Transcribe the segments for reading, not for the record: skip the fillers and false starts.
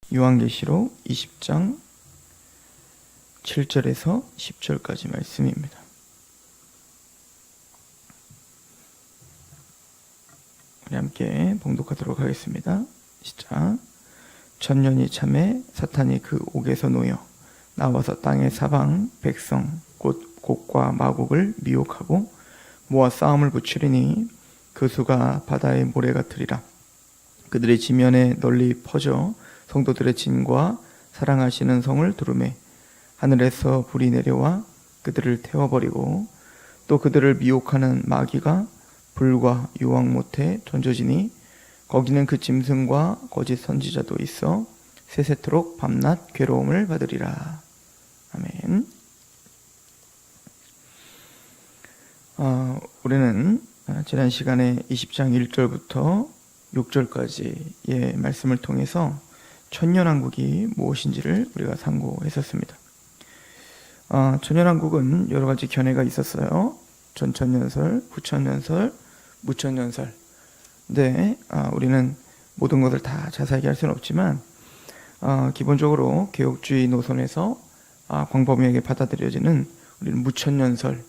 요한계시록 20장 7절에서 10절까지 말씀입니다. 우리 함께 봉독하도록 하겠습니다. 시작. 천년이 참에 사탄이 그 옥에서 놓여 나와서 땅의 사방 백성 곧 곡과 마곡을 미혹하고 모아 싸움을 붙이리니 그 수가 바다의 모래 같으리라. 그들의 지면에 널리 퍼져 성도들의 진과 사랑하시는 성을 두르매 하늘에서 불이 내려와 그들을 태워버리고 또 그들을 미혹하는 마귀가 불과 유황 못에 던져지니 거기는 그 짐승과 거짓 선지자도 있어 세세토록 밤낮 괴로움을 받으리라. 아멘. 우리는 지난 시간에 20장 1절부터 6절까지의 말씀을 통해서 천년왕국이 무엇인지를 우리가 상고했었습니다. 천년왕국은 여러 가지 견해가 있었어요. 전천년설, 후천년설, 무천년설. 근데 우리는 모든 것을 다 자세하게 할 수는 없지만 기본적으로 개혁주의 노선에서 광범위하게 받아들여지는 우리는 무천년설의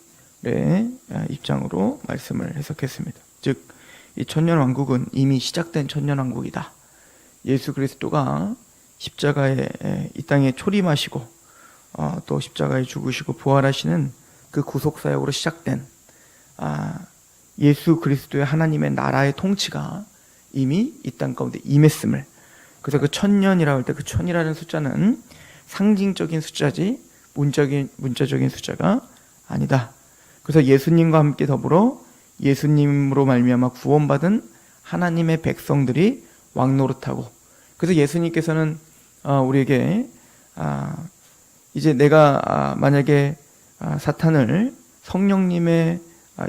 입장으로 말씀을 해석했습니다. 즉, 이 천년왕국은 이미 시작된 천년왕국이다. 예수 그리스도가 십자가에 이 땅에 초림하시고 또 십자가에 죽으시고 부활하시는 그 구속사역으로 시작된 예수 그리스도의 하나님의 나라의 통치가 이미 이 땅 가운데 임했음을, 그래서 그 천년이라고 할 때 그 천이라는 숫자는 상징적인 숫자지 문자적인 숫자가 아니다. 그래서 예수님과 함께 더불어 예수님으로 말미암아 구원받은 하나님의 백성들이 왕노릇하고, 그래서 예수님께서는 우리에게 이제 내가 만약에 사탄을 성령님의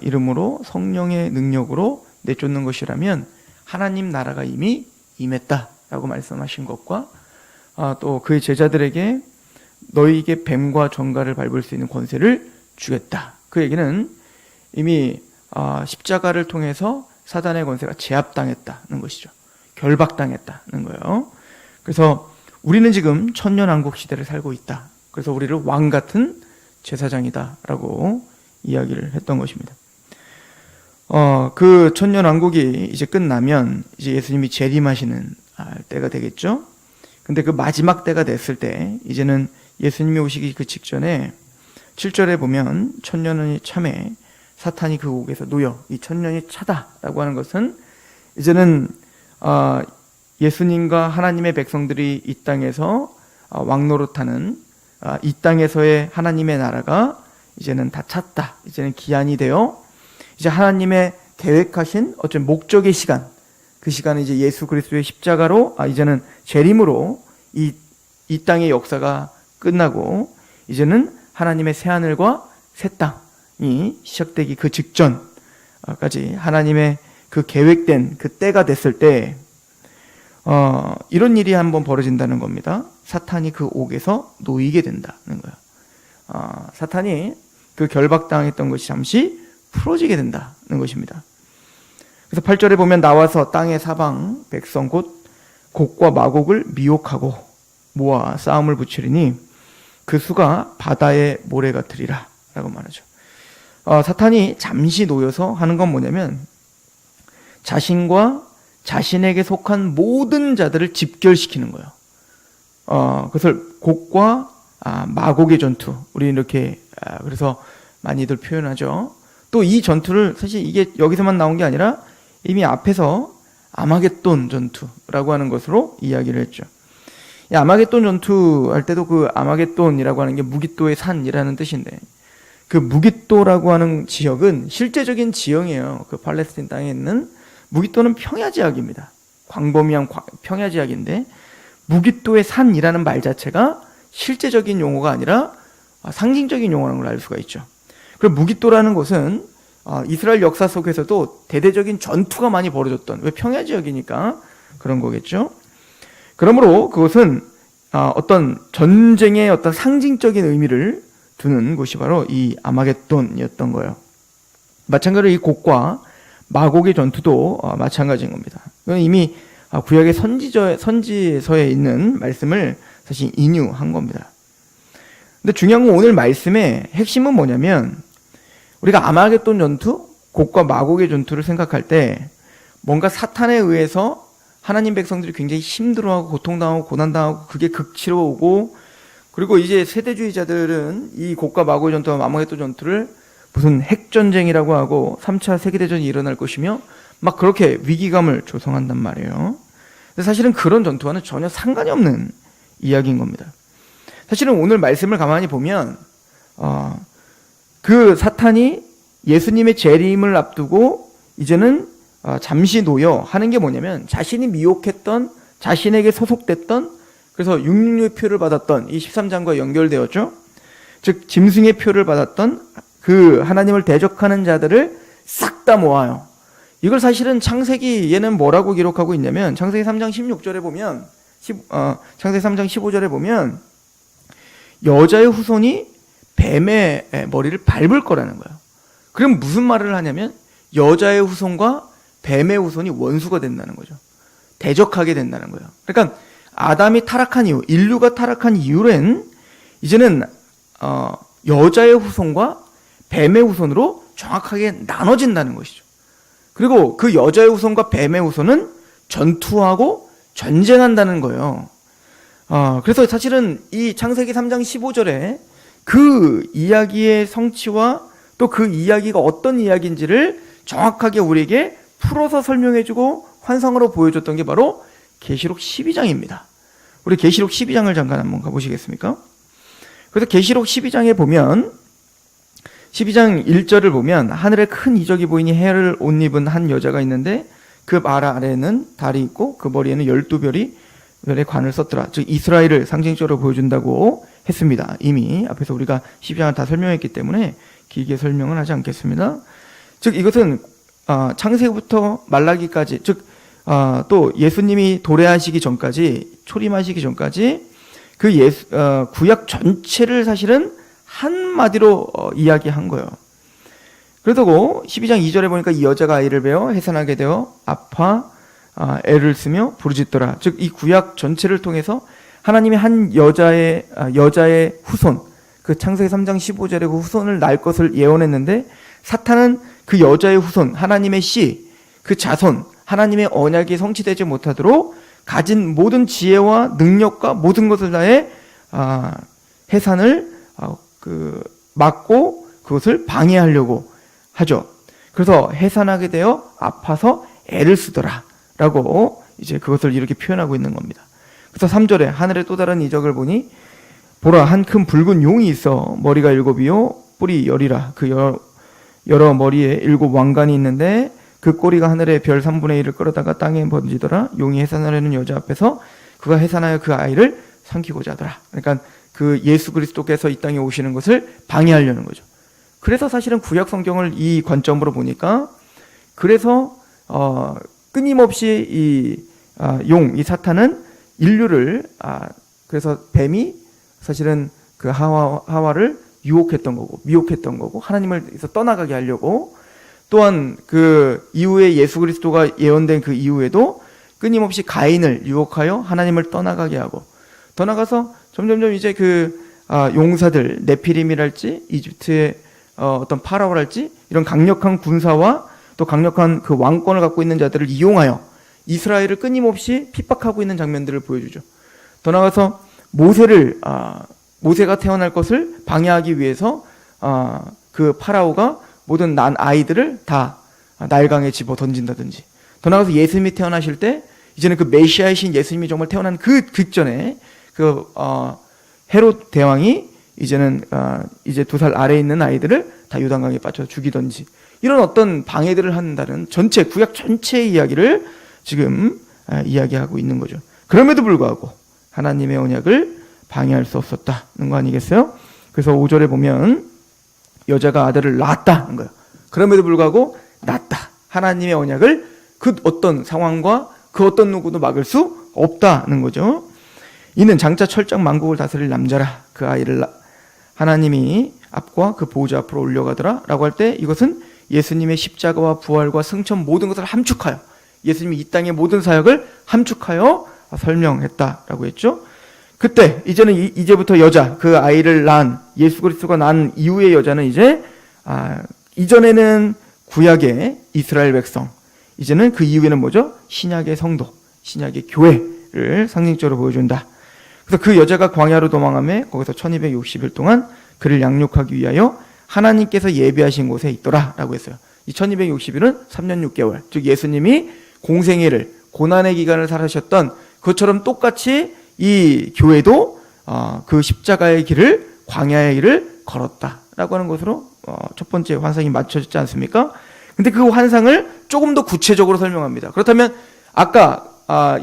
이름으로 성령의 능력으로 내쫓는 것이라면 하나님 나라가 이미 임했다라고 말씀하신 것과 또 그의 제자들에게 너희에게 뱀과 정갈을 밟을 수 있는 권세를 주겠다. 그 얘기는 이미 십자가를 통해서 사단의 권세가 제압당했다는 것이죠. 결박당했다는 거예요. 그래서 우리는 지금 천년왕국 시대를 살고 있다. 그래서 우리를 왕 같은 제사장이다라고 이야기를 했던 것입니다. 그 천년왕국이 이제 끝나면 이제 예수님이 재림하시는 때가 되겠죠. 근데 그 마지막 때가 됐을 때 이제는 예수님이 오시기 그 직전에 7절에 보면 천년이 참에 사탄이 그 옥에서 놓여, 이 천년이 차다라고 하는 것은 이제는 예수님과 하나님의 백성들이 이 땅에서 왕노릇하는 이 땅에서의 하나님의 나라가 이제는 다 찼다. 이제는 기한이 되어 이제 하나님의 계획하신 어떤 목적의 시간, 그 시간은 이제 예수 그리스도의 십자가로 이제는 재림으로 이 땅의 역사가 끝나고 이제는 하나님의 새하늘과 새 땅이 시작되기 그 직전까지 하나님의 그 계획된 그 때가 됐을 때 이런 일이 한번 벌어진다는 겁니다. 사탄이 그 옥에서 놓이게 된다는 거예요. 사탄이 그 결박당했던 것이 잠시 풀어지게 된다는 것입니다. 그래서 8절에 보면 나와서 땅의 사방 백성 곧 곡과 마곡을 미혹하고 모아 싸움을 붙이리니 그 수가 바다의 모래 같으리라 라고 말하죠. 사탄이 잠시 놓여서 하는 건 뭐냐면 자신과 자신에게 속한 모든 자들을 집결시키는 거예요. 그것을 곡과 마곡의 전투, 우리는 이렇게 그래서 많이들 표현하죠. 또 이 전투를 사실 이게 여기서만 나온 게 아니라 이미 앞에서 아마겟돈 전투라고 하는 것으로 이야기를 했죠. 이 아마겟돈 전투 할 때도 그 아마겟돈이라고 하는 게 무깃도의 산이라는 뜻인데, 그 무깃도라고 하는 지역은 실제적인 지형이에요. 그 팔레스틴 땅에 있는 무깃도는 평야지역입니다. 광범위한 평야지역인데 무깃도의 산이라는 말 자체가 실제적인 용어가 아니라 상징적인 용어라는 걸 알 수가 있죠. 그리고 무깃도라는 곳은 이스라엘 역사 속에서도 대대적인 전투가 많이 벌어졌던, 왜 평야지역이니까 그런 거겠죠. 그러므로 그것은 어떤 전쟁의 어떤 상징적인 의미를 두는 곳이 바로 이 아마겟돈이었던 거예요. 마찬가지로 이 곡과 마곡의 전투도 마찬가지인 겁니다. 이미 구약의 선지서에 있는 말씀을 사실 인유한 겁니다. 근데 중요한 건 오늘 말씀의 핵심은 뭐냐면, 우리가 아마겟돈 전투, 곡과 마곡의 전투를 생각할 때 뭔가 사탄에 의해서 하나님 백성들이 굉장히 힘들어하고 고통당하고 고난당하고 그게 극치로 오고, 그리고 이제 세대주의자들은 이 곡과 마곡의 전투와 아마겟돈 전투를 무슨 핵전쟁이라고 하고 3차 세계대전이 일어날 것이며 막 그렇게 위기감을 조성한단 말이에요. 근데 사실은 그런 전투와는 전혀 상관이 없는 이야기인 겁니다. 사실은 오늘 말씀을 가만히 보면 그 사탄이 예수님의 재림을 앞두고 이제는 잠시 놓여 하는 게 뭐냐면, 자신이 미혹했던, 자신에게 소속됐던, 그래서 육류의 표를 받았던 이 13장과 연결되었죠. 즉 짐승의 표를 받았던 그 하나님을 대적하는 자들을 싹 다 모아요. 이걸 사실은 창세기에는 뭐라고 기록하고 있냐면, 창세기 3장 16절에 보면, 창세기 3장 15절에 보면 여자의 후손이 뱀의 머리를 밟을 거라는 거예요. 그럼 무슨 말을 하냐면, 여자의 후손과 뱀의 후손이 원수가 된다는 거죠. 대적하게 된다는 거예요. 그러니까 아담이 타락한 이후, 인류가 타락한 이후엔 이제는 여자의 후손과 뱀의 후손으로 정확하게 나눠진다는 것이죠. 그리고 그 여자의 후손과 뱀의 후손은 전투하고 전쟁한다는 거예요. 그래서 사실은 이 창세기 3장 15절에 그 이야기의 성취와 또 그 이야기가 어떤 이야기인지를 정확하게 우리에게 풀어서 설명해주고 환상으로 보여줬던 게 바로 계시록 12장입니다. 우리 계시록 12장을 잠깐 한번 가보시겠습니까? 그래서 계시록 12장에 보면, 12장 1절을 보면 하늘에 큰 이적이 보이니 해를 옷 입은 한 여자가 있는데 그 말 아래에는 달이 있고 그 머리에는 12별이 별의 관을 썼더라. 즉 이스라엘을 상징적으로 보여준다고 했습니다. 이미 앞에서 우리가 12장을 다 설명했기 때문에 길게 설명은 하지 않겠습니다. 즉 이것은 창세기부터 말라기까지, 즉 또 예수님이 도래하시기 전까지, 초림하시기 전까지 그 구약 전체를 사실은 한마디로 이야기한 거예요. 그래도 12장 2절에 보니까 이 여자가 아이를 베어 해산하게 되어 아파 애를 쓰며 부르짖더라. 즉 이 구약 전체를 통해서 하나님이 한 여자의 후손, 그 창세기 3장 15절에 그 후손을 낳을 것을 예언했는데, 사탄은 그 여자의 후손, 하나님의 씨, 그 자손, 하나님의 언약이 성취되지 못하도록 가진 모든 지혜와 능력과 모든 것을 다해 해산을 막고 그것을 방해하려고 하죠. 그래서 해산하게 되어 아파서 애를 쓰더라 라고 이제 그것을 이렇게 표현하고 있는 겁니다. 그래서 3절에 하늘의 또 다른 이적을 보니 보라, 한 큰 붉은 용이 있어 머리가 7이요 뿔이 10이라. 그 여러 머리에 7 왕관이 있는데 그 꼬리가 하늘의 별 3분의 1을 끌어다가 땅에 번지더라. 용이 해산하려는 여자 앞에서 그가 해산하여 그 아이를 삼키고자 하더라. 그러니까 그 예수 그리스도께서 이 땅에 오시는 것을 방해하려는 거죠. 그래서 사실은 구약 성경을 이 관점으로 보니까, 그래서 끊임없이 이 사탄은 인류를 그래서 뱀이 사실은 그 하와를 유혹했던 거고 미혹했던 거고 하나님을 떠나가게 하려고, 또한 그 이후에 예수 그리스도가 예언된 그 이후에도 끊임없이 가인을 유혹하여 하나님을 떠나가게 하고, 더 나가서 점점점 이제 그 용사들 네피림이랄지 이집트의 어떤 파라오랄지 이런 강력한 군사와 또 강력한 그 왕권을 갖고 있는 자들을 이용하여 이스라엘을 끊임없이 핍박하고 있는 장면들을 보여주죠. 더 나가서 모세가 태어날 것을 방해하기 위해서 그 파라오가 모든 난 아이들을 다 나일강에 집어 던진다든지, 더 나가서 예수님이 태어나실 때 이제는 그 메시아이신 예수님이 정말 태어난 그 직전에 그 헤롯 대왕이 이제는 이제 2살 아래에 있는 아이들을 다 요단강에 빠져 죽이던지, 이런 어떤 방해들을 한다는 전체 구약 전체의 이야기를 지금 이야기하고 있는 거죠. 그럼에도 불구하고 하나님의 언약을 방해할 수 없었다는 거 아니겠어요? 그래서 5절에 보면 여자가 아들을 낳았다는 거예요. 그럼에도 불구하고 낳았다. 하나님의 언약을 그 어떤 상황과 그 어떤 누구도 막을 수 없다는 거죠. 이는 장차 철장 만국을 다스릴 남자라. 그 아이를 하나님이 앞과 그 보호자 앞으로 올려가더라 라고 할 때, 이것은 예수님의 십자가와 부활과 승천 모든 것을 함축하여 예수님이 이 땅의 모든 사역을 함축하여 설명했다라고 했죠. 그때 이제부터 여자, 그 아이를 낳은 예수 그리스도가 낳은 이후의 여자는 이전에는 구약의 이스라엘 백성, 이제는 그 이후에는 뭐죠? 신약의 성도, 신약의 교회를 상징적으로 보여준다. 그래서 그 여자가 광야로 도망하며 거기서 1260일 동안 그를 양육하기 위하여 하나님께서 예비하신 곳에 있더라 라고 했어요. 이 1260일은 3년 6개월, 즉 예수님이 공생애를, 고난의 기간을 살으셨던 그것처럼 똑같이 이 교회도 그 십자가의 길을, 광야의 길을 걸었다라고 하는 것으로 첫 번째 환상이 맞춰졌지 않습니까? 근데 그 환상을 조금 더 구체적으로 설명합니다. 그렇다면 아까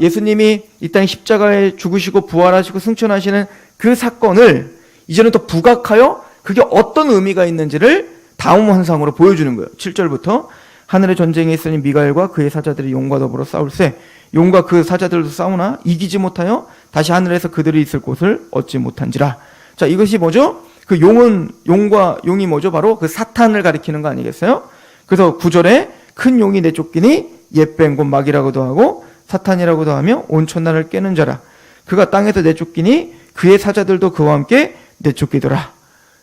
예수님이 이 땅에 십자가에 죽으시고 부활하시고 승천하시는 그 사건을 이제는 또 부각하여 그게 어떤 의미가 있는지를 다음 환상으로 보여주는 거예요. 7절부터 하늘의 전쟁에 있으니 미가엘과 그의 사자들이 용과 더불어 싸울세 용과 그 사자들도 싸우나 이기지 못하여 다시 하늘에서 그들이 있을 곳을 얻지 못한지라. 자, 이것이 뭐죠? 그 용이 뭐죠? 바로 그 사탄을 가리키는 거 아니겠어요? 그래서 9절에 큰 용이 내쫓기니 옛뱀 곧 마귀라고도 하고 사탄이라고도 하며 온 천하를 깨는 자라. 그가 땅에서 내쫓기니 그의 사자들도 그와 함께 내쫓기더라.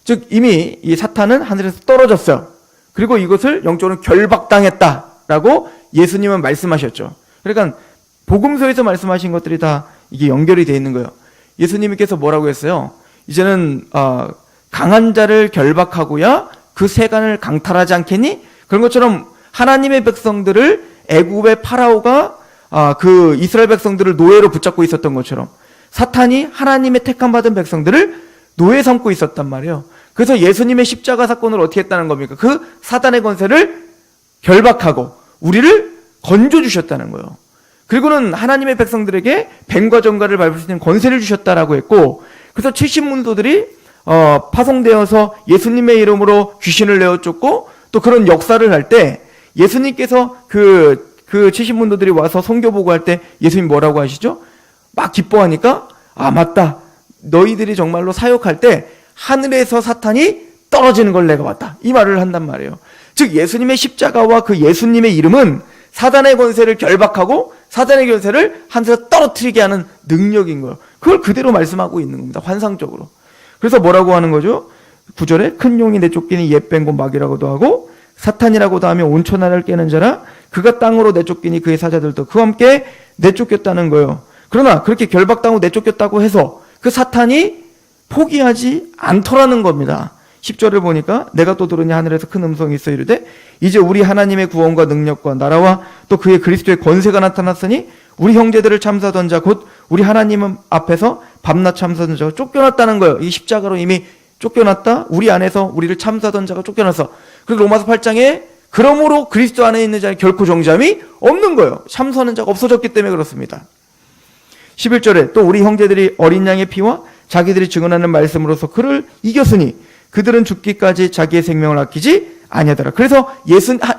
즉 이미 이 사탄은 하늘에서 떨어졌어요. 그리고 이것을 영적으로 결박당했다라고 예수님은 말씀하셨죠. 그러니까 복음서에서 말씀하신 것들이 다 이게 연결이 되어 있는 거예요. 예수님께서 뭐라고 했어요? 이제는 강한 자를 결박하고야 그 세간을 강탈하지 않겠니? 그런 것처럼 하나님의 백성들을 애굽의 파라오가 그 이스라엘 백성들을 노예로 붙잡고 있었던 것처럼 사탄이 하나님의 택함받은 백성들을 노예 삼고 있었단 말이에요. 그래서 예수님의 십자가 사건을 어떻게 했다는 겁니까? 그 사단의 권세를 결박하고 우리를 건져주셨다는 거예요. 그리고는 하나님의 백성들에게 뱀과 정갈을 밟을 수 있는 권세를 주셨다라고 했고, 그래서 70문도들이 파송되어서 예수님의 이름으로 귀신을 내어쫓고 또 그런 역사를 할 때 예수님께서 그 70문도들이 와서 선교 보고할 때 예수님 뭐라고 하시죠? 막 기뻐하니까 맞다. 너희들이 정말로 사역할 때 하늘에서 사탄이 떨어지는 걸 내가 봤다. 이 말을 한단 말이에요. 즉 예수님의 십자가와 그 예수님의 이름은 사단의 권세를 결박하고 사단의 권세를 하늘에서 떨어뜨리게 하는 능력인 거예요. 그걸 그대로 말씀하고 있는 겁니다. 환상적으로. 그래서 뭐라고 하는 거죠? 9절에 큰 용이 내쫓기니 옛뱀 곧 마귀라고도 하고 사탄이라고도 하며 온 천하를 깨는 자라. 그가 땅으로 내쫓기니 그의 사자들도 그와 함께 내쫓겼다는 거예요. 그러나 그렇게 결박당하고 내쫓겼다고 해서 그 사탄이 포기하지 않더라는 겁니다. 10절을 보니까 내가 또 들으니 하늘에서 큰 음성이 있어 이르되 이제 우리 하나님의 구원과 능력과 나라와 또 그의 그리스도의 권세가 나타났으니 우리 형제들을 참사하던 자 곧 우리 하나님 앞에서 밤낮 참사하던 자가 쫓겨났다는 거예요. 이 십자가로 이미 쫓겨났다. 우리 안에서 우리를 참사하던 자가 쫓겨났어. 그리고 로마서 8장에 그러므로 그리스도 안에 있는 자는 결코 정죄함이 없는 거예요. 참사하는 자가 없어졌기 때문에 그렇습니다. 11절에 또 우리 형제들이 어린 양의 피와 자기들이 증언하는 말씀으로서 그를 이겼으니 그들은 죽기까지 자기의 생명을 아끼지 아니하더라. 그래서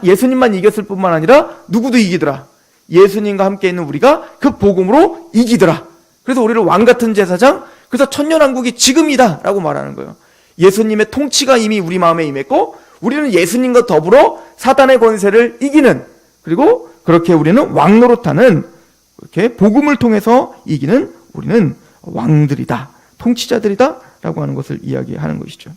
예수님만 이겼을 뿐만 아니라 누구도 이기더라. 예수님과 함께 있는 우리가 그 복음으로 이기더라. 그래서 우리를 왕같은 제사장, 그래서 천년왕국이 지금이다 라고 말하는 거예요. 예수님의 통치가 이미 우리 마음에 임했고 우리는 예수님과 더불어 사단의 권세를 이기는, 그리고 그렇게 우리는 왕노릇하는, 그렇게 복음을 통해서 이기는 우리는 왕들이다, 통치자들이다 라고 하는 것을 이야기하는 것이죠.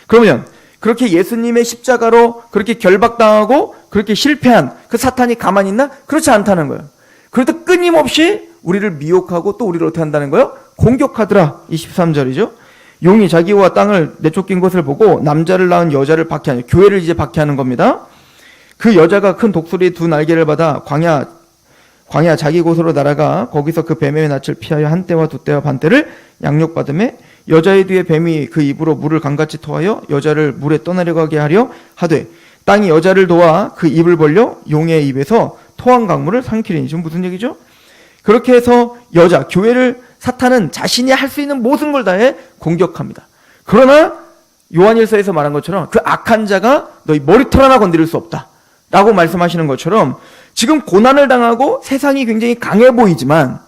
그러면 그렇게 예수님의 십자가로 그렇게 결박당하고 그렇게 실패한 그 사탄이 가만히 있나? 그렇지 않다는 거예요. 그래도 끊임없이 우리를 미혹하고 또 우리를 어떻게 한다는 거예요? 공격하더라. 23절이죠. 용이 자기와 땅을 내쫓긴 것을 보고 남자를 낳은 여자를 박해하는, 교회를 이제 박해하는 겁니다. 그 여자가 큰 독수리 두 날개를 받아 광야 자기 곳으로 날아가 거기서 그 뱀의 낯을 피하여 한 때와 두 때와 반 때를 양육받음에 여자의 뒤에 뱀이 그 입으로 물을 강같이 토하여 여자를 물에 떠내려가게 하려 하되 땅이 여자를 도와 그 입을 벌려 용의 입에서 토한 강물을 삼키리니. 지금 무슨 얘기죠? 그렇게 해서 여자, 교회를 사탄은 자신이 할 수 있는 모든 걸 다해 공격합니다. 그러나 요한일서에서 말한 것처럼 그 악한 자가 너희 머리털 하나 건드릴 수 없다 라고 말씀하시는 것처럼 지금 고난을 당하고 세상이 굉장히 강해 보이지만,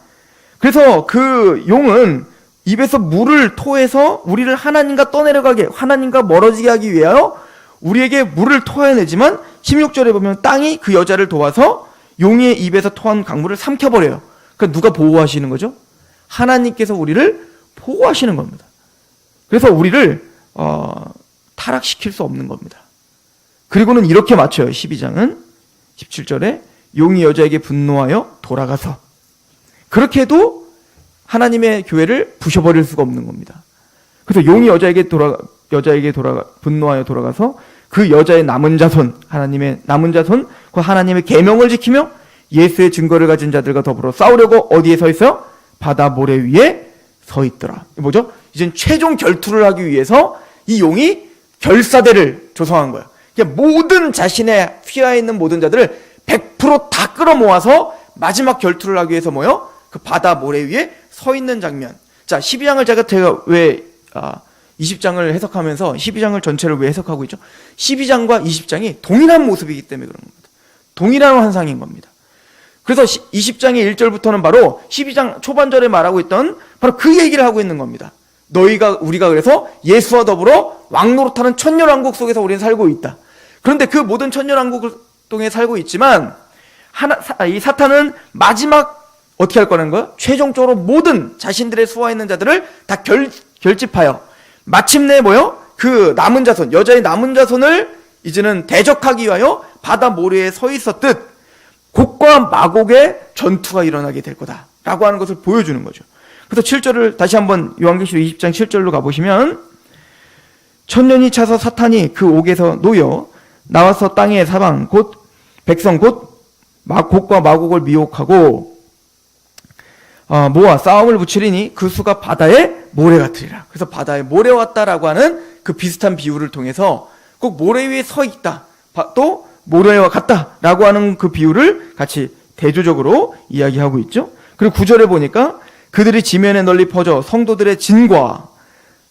그래서 그 용은 입에서 물을 토해서 우리를 하나님과 떠내려가게, 하나님과 멀어지게 하기 위하여 우리에게 물을 토해내지만 16절에 보면 땅이 그 여자를 도와서 용의 입에서 토한 강물을 삼켜버려요. 그러니까 누가 보호하시는 거죠? 하나님께서 우리를 보호하시는 겁니다. 그래서 우리를 타락시킬 수 없는 겁니다. 그리고는 이렇게 맞춰요. 12장은 17절에 용이 여자에게 분노하여 돌아가서, 그렇게 해도 하나님의 교회를 부셔버릴 수가 없는 겁니다. 그래서 용이 여자에게 분노하여 돌아가서 그 여자의 남은 자손, 하나님의 남은 자손, 그 하나님의 계명을 지키며 예수의 증거를 가진 자들과 더불어 싸우려고 어디에 서 있어요? 바다 모래 위에 서 있더라. 뭐죠? 이젠 최종 결투를 하기 위해서 이 용이 결사대를 조성한 거예요. 모든 자신의 휘하에 있는 모든 자들을 100% 다 끌어모아서 마지막 결투를 하기 위해서 뭐요? 그 바다 모래 위에 서 있는 장면. 자, 12장을 제가 왜 20장을 해석하면서 12장을 전체를 왜 해석하고 있죠? 12장과 20장이 동일한 모습이기 때문에 그런 겁니다. 동일한 환상인 겁니다. 그래서 20장의 1절부터는 바로 12장 초반절에 말하고 있던 바로 그 얘기를 하고 있는 겁니다. 우리가 그래서 예수와 더불어 왕노릇하는 천년왕국 속에서 우리는 살고 있다. 그런데 그 모든 천년왕국 동에 살고 있지만 이 사탄은 마지막 어떻게 할 거라는 거예요? 최종적으로 모든 자신들의 수하에 있는 자들을 다 결집하여 마침내 뭐요? 그 남은 자손, 여자의 남은 자손을 이제는 대적하기 위하여 바다 모래에 서 있었듯 곡과 마곡의 전투가 일어나게 될 거다라고 하는 것을 보여주는 거죠. 그래서 7절을 다시 한번 요한계시록 20장 7절로 가보시면, 천년이 차서 사탄이 그 옥에서 놓여 나와서 땅의 사방 곧 백성 곧 곡과 마곡을 미혹하고 모아 싸움을 붙이리니 그 수가 바다의 모래 같으리라. 그래서 바다의 모래 왔다라고 하는 그 비슷한 비유를 통해서 꼭 모래 위에 서 있다, 또 모래와 같다라고 하는 그 비유를 같이 대조적으로 이야기하고 있죠. 그리고 9절에 보니까 그들이 지면에 널리 퍼져 성도들의 진과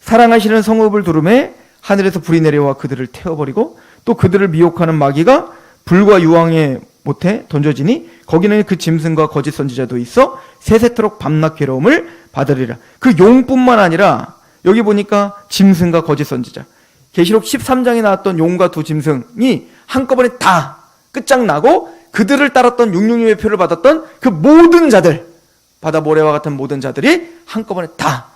사랑하시는 성읍을 두름에 하늘에서 불이 내려와 그들을 태워버리고 또 그들을 미혹하는 마귀가 불과 유황의 못에 던져지니 거기는 그 짐승과 거짓 선지자도 있어 세세토록 밤낮 괴로움을 받으리라. 그 용뿐만 아니라 여기 보니까 짐승과 거짓 선지자, 계시록 13장에 나왔던 용과 두 짐승이 한꺼번에 다 끝장나고 그들을 따랐던 666의 표를 받았던 그 모든 자들, 바다 모래와 같은 모든 자들이 한꺼번에 다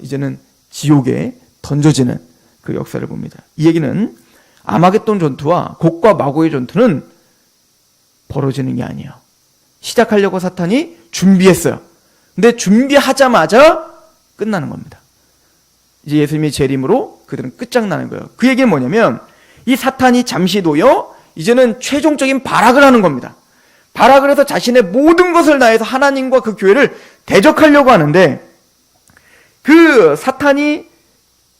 이제는 지옥에 던져지는 그 역사를 봅니다. 이 얘기는 아마겟돈 전투와 곡과 마곡의 전투는 벌어지는 게 아니에요. 시작하려고 사탄이 준비했어요. 근데 준비하자마자 끝나는 겁니다. 이제 예수님이 재림으로 그들은 끝장나는 거예요. 그 얘기는 뭐냐면 이 사탄이 잠시 놓여 이제는 최종적인 발악을 하는 겁니다. 발악을 해서 자신의 모든 것을 다해서 하나님과 그 교회를 대적하려고 하는데, 그 사탄이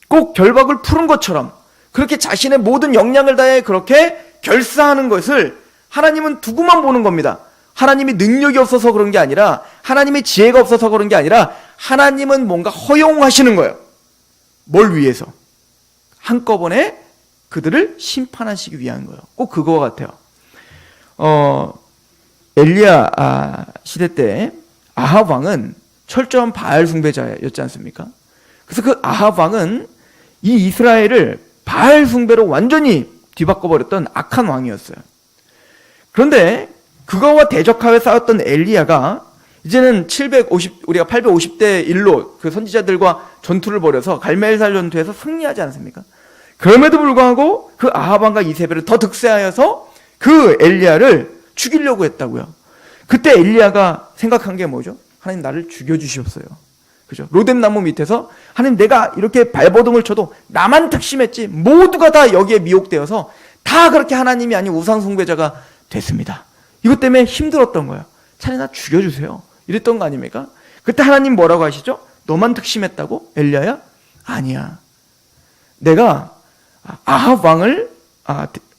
꼭 결박을 푸른 것처럼 그렇게 자신의 모든 역량을 다해 그렇게 결사하는 것을 하나님은 두고만 보는 겁니다. 하나님이 능력이 없어서 그런 게 아니라, 하나님의 지혜가 없어서 그런 게 아니라, 하나님은 뭔가 허용하시는 거예요. 뭘 위해서? 한꺼번에 그들을 심판하시기 위한 거예요. 꼭 그거와 같아요. 엘리야 시대 때 아합 왕은 철저한 바알 숭배자였지 않습니까? 그래서 그 아합 왕은 이 이스라엘을 바알 숭배로 완전히 뒤바꿔버렸던 악한 왕이었어요. 그런데 그거와 대적하여 싸웠던 엘리야가 이제는 우리가 850대 1로 그 선지자들과 전투를 벌여서 갈멜살 전투에서 승리하지 않습니까? 그럼에도 불구하고 그 아합 왕과 이세벨을 더 득세하여서 그 엘리야를 죽이려고 했다고요. 그때 엘리야가 생각한 게 뭐죠? 하나님 나를 죽여주시옵소요. 그죠? 로뎀나무 밑에서 하나님 내가 이렇게 발버둥을 쳐도 나만 특심했지 모두가 다 여기에 미혹되어서 다 그렇게 하나님이 아닌 우상숭배자가 됐습니다. 이것 때문에 힘들었던 거예요. 차라리 나 죽여주세요. 이랬던 거 아닙니까? 그때 하나님 뭐라고 하시죠? 너만 특심했다고? 엘리야야? 아니야. 내가 아합 왕을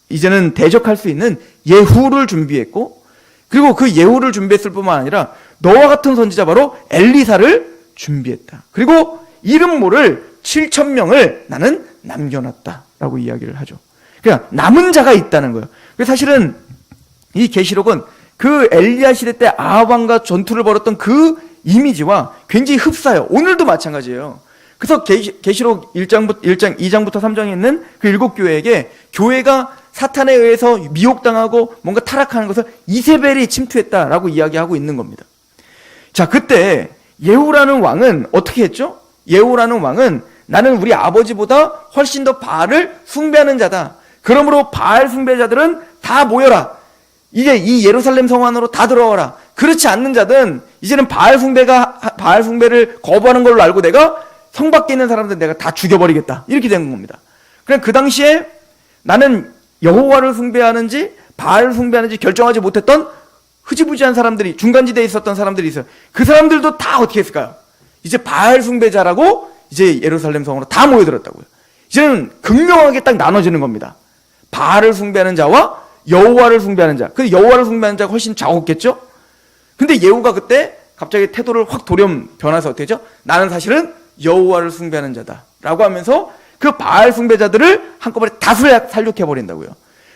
이제는 대적할 수 있는 예후를 준비했고, 그리고 그 예후를 준비했을 뿐만 아니라 너와 같은 선지자 바로 엘리사를 준비했다. 그리고 이름 모를 7,000명을 나는 남겨놨다라고 이야기를 하죠. 그러니까 남은 자가 있다는 거예요. 사실은 이 계시록은 그 엘리야 시대 때 아합 왕과 전투를 벌였던 그 이미지와 굉장히 흡사해요. 오늘도 마찬가지예요. 그래서 계시록 2장부터 3장에 있는 그 7 교회에게 교회가 사탄에 의해서 미혹당하고 뭔가 타락하는 것을 이세벨이 침투했다라고 이야기하고 있는 겁니다. 자, 그때 예후라는 왕은 어떻게 했죠? 예후라는 왕은 나는 우리 아버지보다 훨씬 더 바알을 숭배하는 자다. 그러므로 바알 숭배자들은 다 모여라. 이제 이 예루살렘 성 안으로 다 들어와라. 그렇지 않는 자들은 이제는 바알 숭배를 거부하는 걸로 알고 내가 성 밖에 있는 사람들 내가 다 죽여버리겠다. 이렇게 된 겁니다. 그냥 그 당시에 나는 여호와를 숭배하는지 바알을 숭배하는지 결정하지 못했던 흐지부지한 사람들이, 중간지대에 있었던 사람들이 있어요. 그 사람들도 다 어떻게 했을까요? 이제 바알 숭배자라고 이제 예루살렘 성으로 다 모여들었다고요. 이제는 극명하게 딱 나눠지는 겁니다. 바알을 숭배하는 자와 여호와를 숭배하는 자. 그 여호와를 숭배하는 자가 훨씬 적었겠죠? 근데 예후가 그때 갑자기 태도를 확 변해서 어떻게 했죠? 나는 사실은 여호와를 숭배하는 자다 라고 하면서 그 바알 숭배자들을 한꺼번에 다 살육해버린다고요.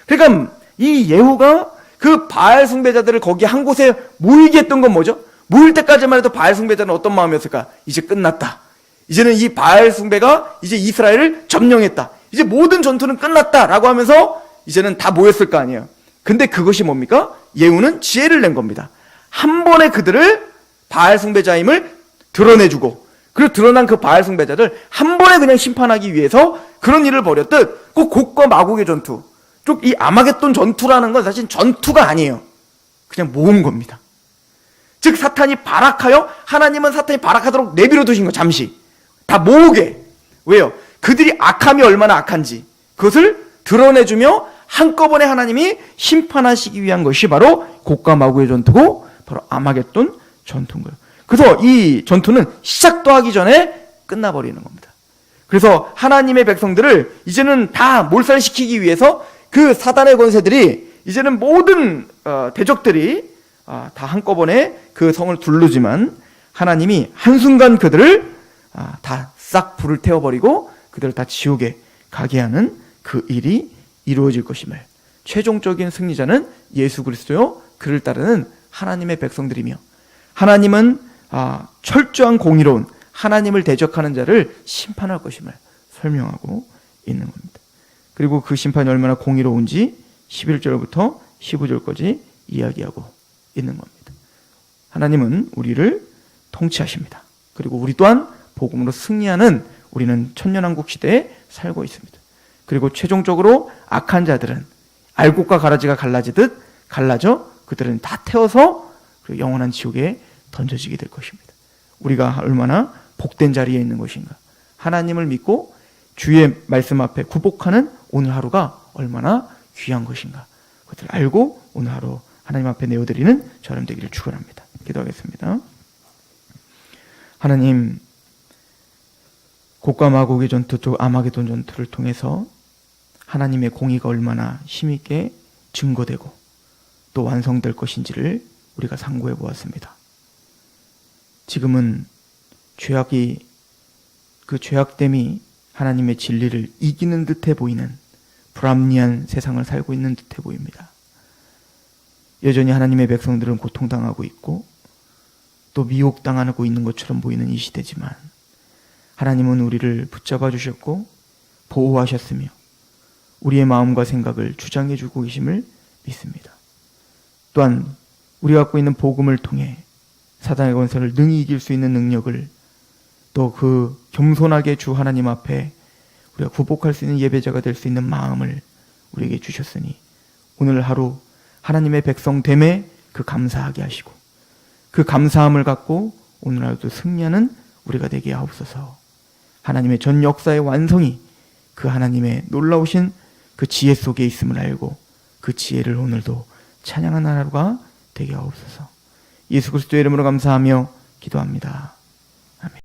그러니까 이 예후가 그 바알 숭배자들을 거기 한 곳에 모이게 했던 건 뭐죠? 모일 때까지만 해도 바알 숭배자는 어떤 마음이었을까? 이제 끝났다. 이제는 이 바알 숭배가 이제 이스라엘을 점령했다. 이제 모든 전투는 끝났다라고 하면서 이제는 다 모였을 거 아니에요. 근데 그것이 뭡니까? 예후는 지혜를 낸 겁니다. 한 번에 그들을 바알 숭배자임을 드러내주고, 그리고 드러난 그 바알 숭배자들 한 번에 그냥 심판하기 위해서 그런 일을 벌였듯 그 곡과 마곡의 전투, 쭉 이 아마겟돈 전투라는 건 사실 전투가 아니에요. 그냥 모은 겁니다. 즉 사탄이 발악하여, 하나님은 사탄이 발악하도록 내버려 두신 거, 잠시 다 모으게. 왜요? 그들이 악함이 얼마나 악한지 그것을 드러내주며 한꺼번에 하나님이 심판하시기 위한 것이 바로 곡과 마곡의 전투고 바로 아마겟돈 전투인 거예요. 그래서 이 전투는 시작도 하기 전에 끝나버리는 겁니다. 그래서 하나님의 백성들을 이제는 다 몰살시키기 위해서 그 사단의 권세들이 이제는 모든 대적들이 다 한꺼번에 그 성을 두르지만 하나님이 한순간 그들을 다 싹 불을 태워버리고 그들을 다 지옥에 가게 하는 그 일이 이루어질 것임을, 최종적인 승리자는 예수 그리스도요 그를 따르는 하나님의 백성들이며, 하나님은 철저한 공의로운 하나님을 대적하는 자를 심판할 것임을 설명하고 있는 겁니다. 그리고 그 심판이 얼마나 공의로운지 11절부터 15절까지 이야기하고 있는 겁니다. 하나님은 우리를 통치하십니다. 그리고 우리 또한 복음으로 승리하는 우리는 천년왕국 시대에 살고 있습니다. 그리고 최종적으로 악한 자들은 알곡과 가라지가 갈라지듯 갈라져 그들은 다 태워서 그 영원한 지옥에 던져지게 될 것입니다. 우리가 얼마나 복된 자리에 있는 것인가, 하나님을 믿고 주의 말씀 앞에 굴복하는 오늘 하루가 얼마나 귀한 것인가, 그것을 알고 오늘 하루 하나님 앞에 내어드리는 저람 되기를 축원합니다. 기도하겠습니다. 하나님, 곡과 마곡의 전투, 또 아마겟돈 전투를 통해서 하나님의 공의가 얼마나 힘있게 증거되고 또 완성될 것인지를 우리가 상고해 보았습니다. 지금은 그 죄악됨이 하나님의 진리를 이기는 듯해 보이는 불합리한 세상을 살고 있는 듯해 보입니다. 여전히 하나님의 백성들은 고통당하고 있고 또 미혹당하고 있는 것처럼 보이는 이 시대지만 하나님은 우리를 붙잡아 주셨고 보호하셨으며 우리의 마음과 생각을 주장해 주고 계심을 믿습니다. 또한 우리가 갖고 있는 복음을 통해 사단의 권세를 능히 이길 수 있는 능력을, 또 그 겸손하게 주 하나님 앞에 우리가 굴복할 수 있는 예배자가 될 수 있는 마음을 우리에게 주셨으니 오늘 하루 하나님의 백성됨에 그 감사하게 하시고 그 감사함을 갖고 오늘 하루도 승리하는 우리가 되게 하옵소서. 하나님의 전 역사의 완성이 그 하나님의 놀라우신 그 지혜 속에 있음을 알고 그 지혜를 오늘도 찬양하는 하루가 되게 하옵소서. 예수 그리스도의 이름으로 감사하며 기도합니다.